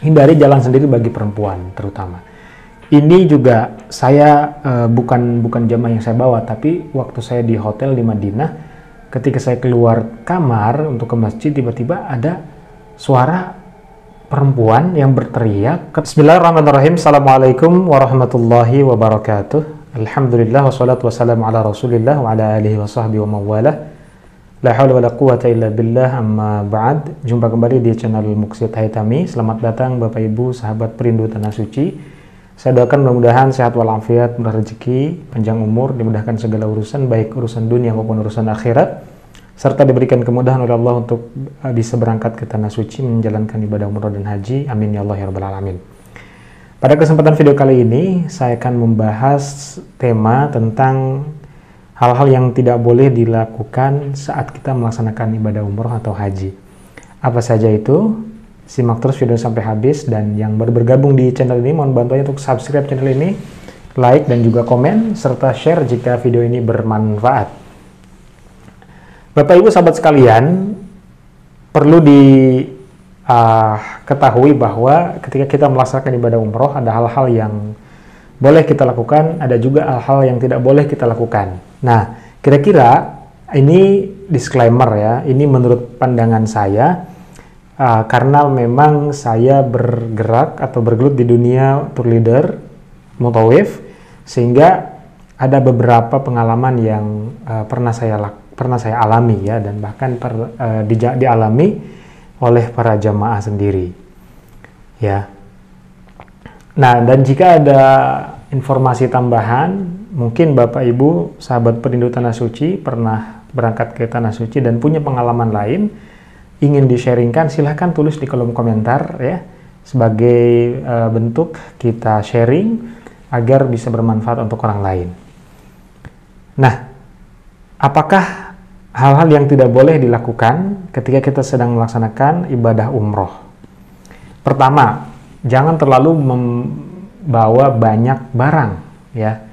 hindari jalan sendiri bagi perempuan terutama. Ini juga saya bukan jamaah yang saya bawa, tapi waktu saya di hotel di Madinah, ketika saya keluar kamar untuk ke masjid, tiba-tiba ada suara perempuan yang berteriak. Bismillahirrahmanirrahim. Assalamualaikum warahmatullahi wabarakatuh. Alhamdulillah wassalatu wassalamu ala rasulillah wa ala alihi wa sahbihi wa mawalah. La hawla wa la quwata illa billah, amma ba'd. Jumpa kembali di channel Muqsid Haitami. Selamat datang Bapak Ibu sahabat perindu Tanah Suci. Saya doakan mudah-mudahan sehat walafiat, murah rezeki, panjang umur, dimudahkan segala urusan, baik urusan dunia maupun urusan akhirat, serta diberikan kemudahan oleh Allah untuk bisa berangkat ke Tanah Suci menjalankan ibadah umrah dan haji. Amin ya Allah ya rabbal alamin. Pada kesempatan video kali ini, saya akan membahas tema tentang hal-hal yang tidak boleh dilakukan saat kita melaksanakan ibadah umrah atau haji. Apa saja itu? Simak terus video sampai habis, dan yang baru bergabung di channel ini mohon bantuannya untuk subscribe channel ini, like dan juga komen, serta share jika video ini bermanfaat. Bapak Ibu sahabat sekalian, perlu diketahui bahwa ketika kita melaksanakan ibadah umroh ada hal-hal yang boleh kita lakukan, ada juga hal-hal yang tidak boleh kita lakukan. Nah, kira-kira ini disclaimer ya, ini menurut pandangan saya. Karena memang saya bergerak atau bergelut di dunia tour leader, mutawif, sehingga ada beberapa pengalaman yang pernah saya alami ya, dan bahkan dialami oleh para jamaah sendiri ya. Nah, dan jika ada informasi tambahan, mungkin Bapak Ibu sahabat perindu Tanah Suci pernah berangkat ke Tanah Suci dan punya pengalaman lain ingin di-sharingkan, silahkan tulis di kolom komentar ya, sebagai bentuk kita sharing agar bisa bermanfaat untuk orang lain. Nah, apakah hal-hal yang tidak boleh dilakukan ketika kita sedang melaksanakan ibadah umroh? Pertama, jangan terlalu membawa banyak barang ya.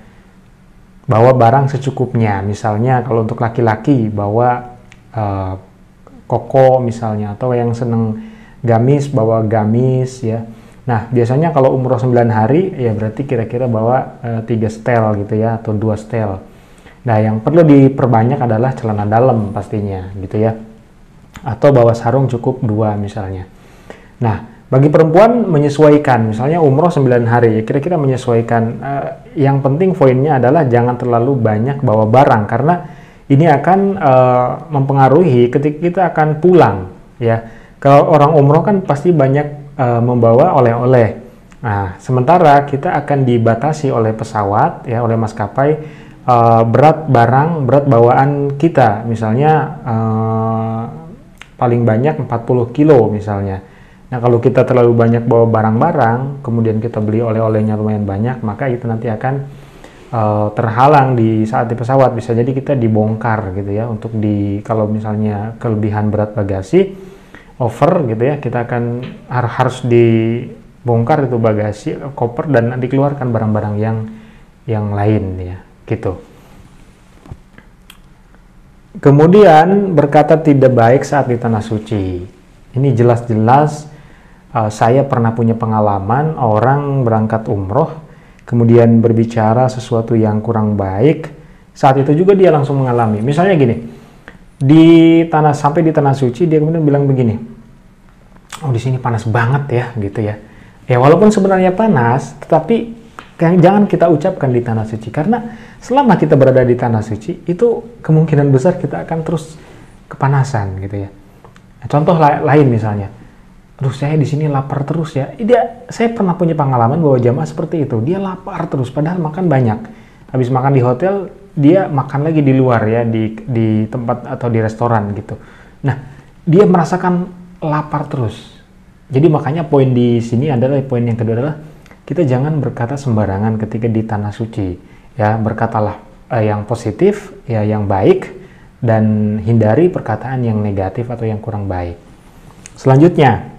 Bawa barang secukupnya. Misalnya kalau untuk laki-laki bawa koko misalnya, atau yang seneng gamis bawa gamis ya. Nah, biasanya kalau umroh 9 hari ya berarti kira-kira bawa 3 setel gitu ya, atau 2 setel. Nah, yang perlu diperbanyak adalah celana dalam pastinya gitu ya, atau bawa sarung cukup 2 misalnya. Nah, bagi perempuan menyesuaikan, misalnya umroh 9 hari ya, kira-kira menyesuaikan. Yang penting poinnya adalah jangan terlalu banyak bawa barang, karena ini akan mempengaruhi ketika kita akan pulang ya. Kalau orang umroh kan pasti banyak membawa oleh-oleh. Nah, sementara kita akan dibatasi oleh pesawat ya, oleh maskapai, berat berat bawaan kita. Misalnya paling banyak 40 kilo misalnya. Nah, kalau kita terlalu banyak bawa barang-barang, kemudian kita beli oleh-olehnya lumayan banyak, maka itu nanti akan terhalang di saat di pesawat. Bisa jadi kita dibongkar gitu ya, untuk kalau misalnya kelebihan berat bagasi over gitu ya, kita akan harus dibongkar itu bagasi, koper, dan dikeluarkan barang-barang yang lain ya gitu. Kemudian berkata tidak baik saat di Tanah Suci. Ini jelas-jelas saya pernah punya pengalaman orang berangkat umroh kemudian berbicara sesuatu yang kurang baik. Saat itu juga dia langsung mengalami. Misalnya gini, sampai di Tanah Suci dia kemudian bilang begini, oh di sini panas banget ya gitu ya. Ya walaupun sebenarnya panas, tetapi jangan kita ucapkan di Tanah Suci, karena selama kita berada di Tanah Suci itu kemungkinan besar kita akan terus kepanasan gitu ya. Contoh lain misalnya, aduh saya di sini lapar terus ya. Saya pernah punya pengalaman bahwa jamaah seperti itu. Dia lapar terus padahal makan banyak. Habis makan di hotel, dia makan lagi di luar ya, di tempat atau di restoran gitu. Nah, dia merasakan lapar terus. Jadi makanya poin di sini adalah, poin yang kedua adalah kita jangan berkata sembarangan ketika di Tanah Suci. Ya, berkatalah yang positif, ya yang baik, dan hindari perkataan yang negatif atau yang kurang baik. Selanjutnya,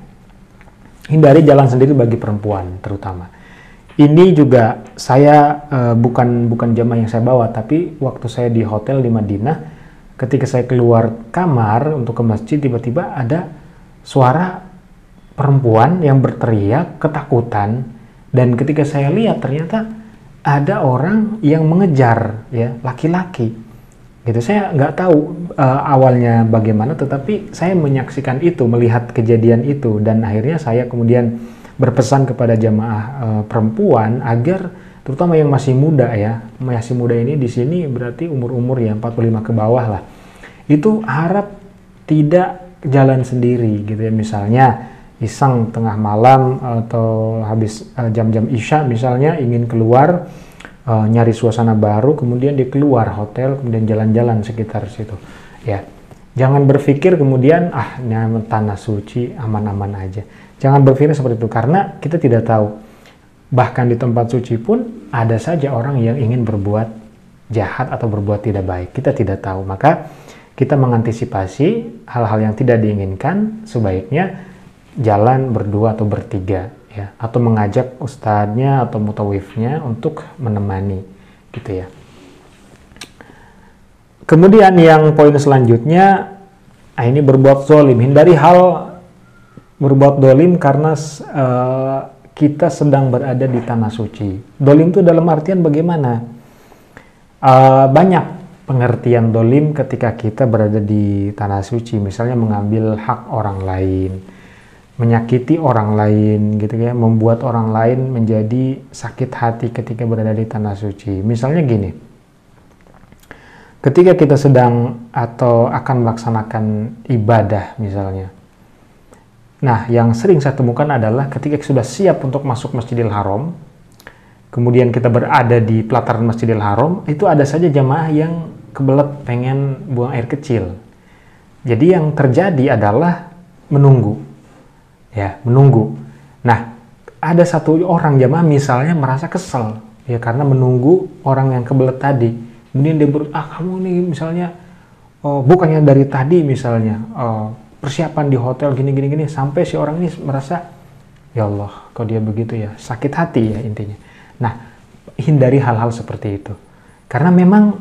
hindari jalan sendiri bagi perempuan terutama. Ini juga saya bukan jamaah yang saya bawa, tapi waktu saya di hotel di Madinah, ketika saya keluar kamar untuk ke masjid, tiba-tiba ada suara perempuan yang berteriak ketakutan, dan ketika saya lihat ternyata ada orang yang mengejar ya laki-laki gitu. Saya nggak tahu awalnya bagaimana, tetapi saya menyaksikan itu, melihat kejadian itu, dan akhirnya saya kemudian berpesan kepada jamaah perempuan agar, terutama yang masih muda ya, masih muda ini di sini berarti umur-umur ya 45 ke bawah lah, itu harap tidak jalan sendiri gitu ya. Misalnya iseng tengah malam atau habis jam-jam isya misalnya ingin keluar nyari suasana baru, kemudian dia keluar hotel, kemudian jalan-jalan sekitar situ ya. Jangan berpikir kemudian ini tanah suci aman-aman aja. Jangan berpikir seperti itu, karena kita tidak tahu, bahkan di tempat suci pun ada saja orang yang ingin berbuat jahat atau berbuat tidak baik. Kita tidak tahu, maka kita mengantisipasi hal-hal yang tidak diinginkan, sebaiknya jalan berdua atau bertiga ya, atau mengajak ustadznya atau mutawifnya untuk menemani gitu ya. Kemudian yang poin selanjutnya, ini berbuat zalim. Hindari hal berbuat zalim karena kita sedang berada di tanah suci. Zalim itu dalam artian bagaimana? Banyak pengertian zalim ketika kita berada di tanah suci, misalnya mengambil hak orang lain, menyakiti orang lain gitu ya, membuat orang lain menjadi sakit hati ketika berada di tanah suci. Misalnya gini, ketika kita sedang atau akan melaksanakan ibadah misalnya, nah yang sering saya temukan adalah ketika sudah siap untuk masuk Masjidil Haram, kemudian kita berada di pelataran Masjidil Haram, itu ada saja jamaah yang kebelet pengen buang air kecil. Jadi yang terjadi adalah menunggu. Ya, menunggu. Nah, ada satu orang jamaah misalnya merasa kesel ya karena menunggu orang yang kebelet tadi. Kemudian dia kamu nih misalnya bukannya dari tadi misalnya persiapan di hotel gini sampai si orang ini merasa, ya Allah, kok dia begitu ya, sakit hati ya intinya. Nah, hindari hal-hal seperti itu. Karena memang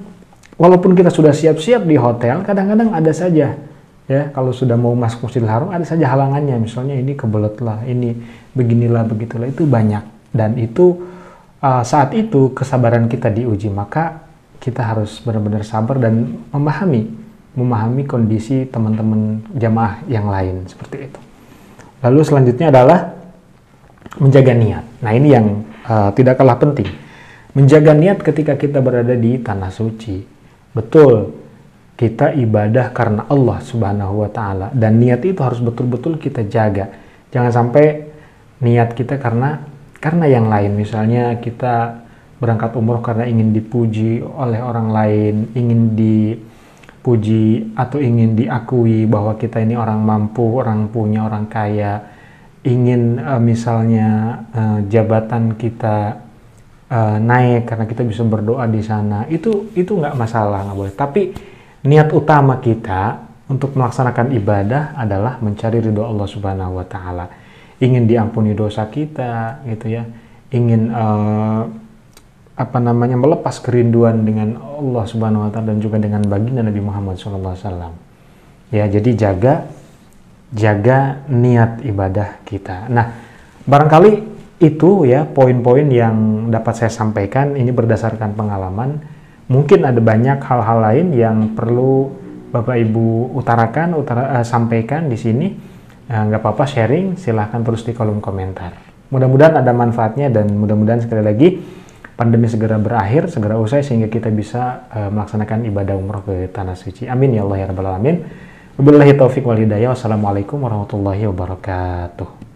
walaupun kita sudah siap-siap di hotel, kadang-kadang ada saja ya, kalau sudah mau masuk Masjidil Haram ada saja halangannya, misalnya ini kebelet lah, ini beginilah begitulah, itu banyak. Dan itu saat itu kesabaran kita diuji, maka kita harus benar-benar sabar dan memahami kondisi teman-teman jamaah yang lain seperti itu. Lalu selanjutnya adalah menjaga niat. Nah ini yang tidak kalah penting, menjaga niat ketika kita berada di tanah suci. Betul, kita ibadah karena Allah Subhanahu wa Ta'ala, dan niat itu harus betul-betul kita jaga. Jangan sampai niat kita karena yang lain. Misalnya kita berangkat umroh karena ingin dipuji oleh orang lain, ingin dipuji atau ingin diakui bahwa kita ini orang mampu, orang punya, orang kaya, ingin misalnya jabatan kita naik karena kita bisa berdoa di sana. Itu nggak masalah, nggak boleh. Tapi niat utama kita untuk melaksanakan ibadah adalah mencari ridho Allah Subhanahu wa Ta'ala. Ingin diampuni dosa kita gitu ya. Ingin melepas kerinduan dengan Allah Subhanahu wa Ta'ala dan juga dengan baginda Nabi Muhammad SAW. Ya, jadi jaga niat ibadah kita. Nah, barangkali itu ya poin-poin yang dapat saya sampaikan, ini berdasarkan pengalaman. Mungkin ada banyak hal-hal lain yang perlu Bapak Ibu sampaikan di sini. Nggak apa-apa, sharing, silahkan terus di kolom komentar. Mudah-mudahan ada manfaatnya, dan mudah-mudahan sekali lagi pandemi segera berakhir, segera usai, sehingga kita bisa melaksanakan ibadah umroh ke Tanah Suci. Amin ya Allah ya Rabbal Alamin. Wabillahi taufiq wal hidayah. Wassalamualaikum warahmatullahi wabarakatuh.